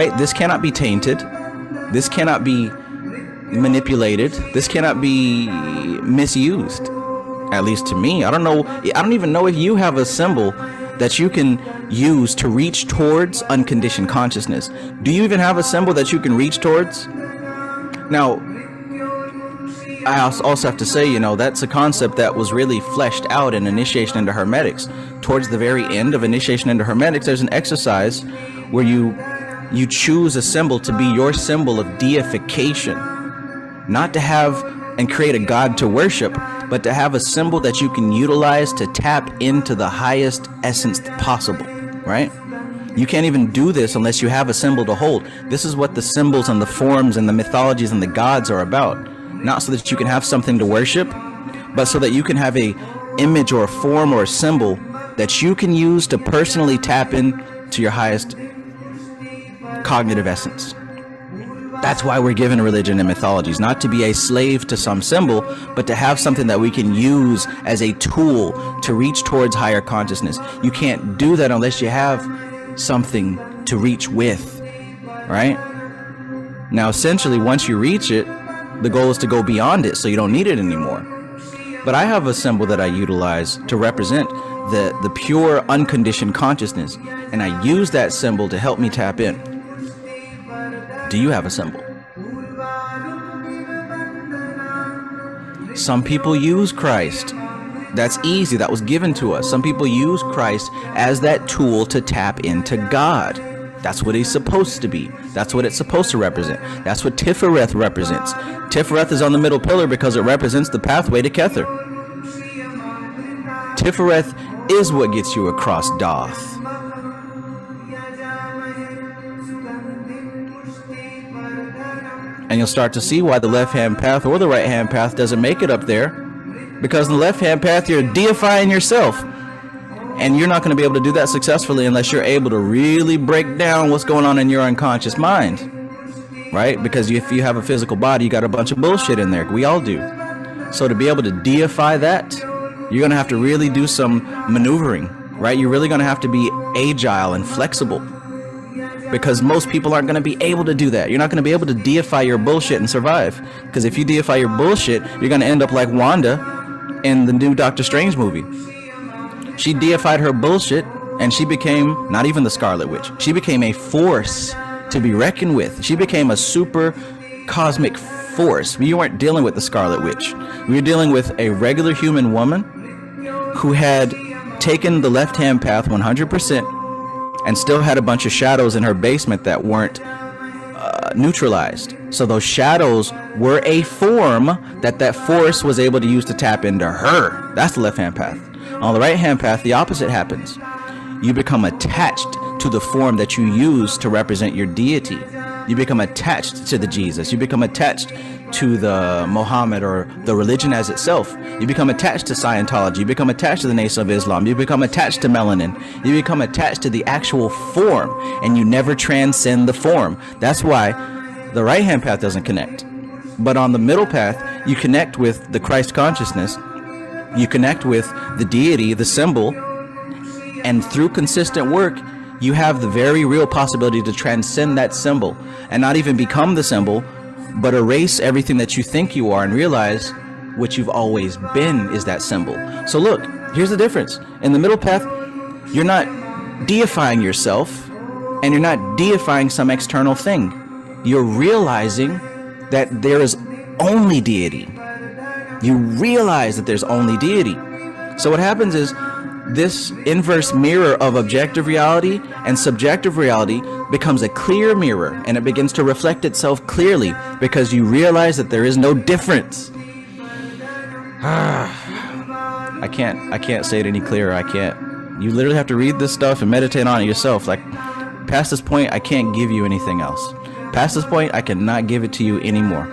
right? This cannot be tainted. This cannot be manipulated. This cannot be misused. At least to me. I don't even know if you have a symbol that you can use to reach towards unconditioned consciousness. Do you even have a symbol that you can reach towards? Now, I also have to say, you know, that's a concept that was really fleshed out in Initiation into Hermetics. Towards the very end of Initiation into Hermetics, there's an exercise where you choose a symbol to be your symbol of deification. Not to have and create a god to worship, but to have a symbol that you can utilize to tap into the highest essence possible, right? You can't even do this unless you have a symbol to hold. This is what the symbols and the forms and the mythologies and the gods are about. Not so that you can have something to worship, but so that you can have a image or a form or a symbol that you can use to personally tap into your highest cognitive essence. That's why we're given religion and mythologies, not to be a slave to some symbol, but to have something that we can use as a tool to reach towards higher consciousness. You can't do that unless you have something to reach with, right? Now, essentially, once you reach it, the goal is to go beyond it, so you don't need it anymore. But I have a symbol that I utilize to represent the pure, unconditioned consciousness, and I use that symbol to help me tap in. Do you have a symbol? Some people use Christ. That's easy. That was given to us. Some people use Christ as that tool to tap into God. That's what he's supposed to be. That's what it's supposed to represent. That's what Tifereth represents. Tifereth is on the middle pillar because it represents the pathway to Kether. Tifereth is what gets you across Doth. And you'll start to see why the left-hand path or the right-hand path doesn't make it up there. Because in the left-hand path, you're deifying yourself. And you're not going to be able to do that successfully unless you're able to really break down what's going on in your unconscious mind. Right? Because if you have a physical body, you got a bunch of bullshit in there. We all do. So to be able to deify that, you're going to have to really do some maneuvering. Right? You're really going to have to be agile and flexible. Because most people aren't going to be able to do that. You're not going to be able to deify your bullshit and survive. Because if you deify your bullshit, you're going to end up like Wanda in the new Doctor Strange movie. She deified her bullshit, and she became not even the Scarlet Witch. She became a force to be reckoned with. She became a super cosmic force. We weren't dealing with the Scarlet Witch. We were dealing with a regular human woman who had taken the left-hand path 100%, and still had a bunch of shadows in her basement that weren't neutralized. So those shadows were a form that force was able to use to tap into her. That's the left-hand path. On the right-hand path, the opposite happens. You become attached to the form that you use to represent your deity. You become attached to the Jesus. You become attached to the Muhammad or the religion as itself. You become attached to Scientology. You become attached to the Nation of Islam. You become attached to melanin. You become attached to the actual form, and you never transcend the form. That's why the right-hand path doesn't connect. But on the middle path, you connect with the Christ consciousness. You connect with the deity, the symbol, and through consistent work, you have the very real possibility to transcend that symbol and not even become the symbol, but erase everything that you think you are and realize what you've always been is that symbol. So look, here's the difference. In the middle path, you're not deifying yourself, and you're not deifying some external thing. You're realizing that there is only deity. You realize that there's only deity. So what happens is this inverse mirror of objective reality and subjective reality becomes a clear mirror, and it begins to reflect itself clearly because you realize that there is no difference. I can't say it any clearer. I can't. You literally have to read this stuff and meditate on it yourself. Like, past this point, I can't give you anything else. Past this point, I cannot give it to you anymore.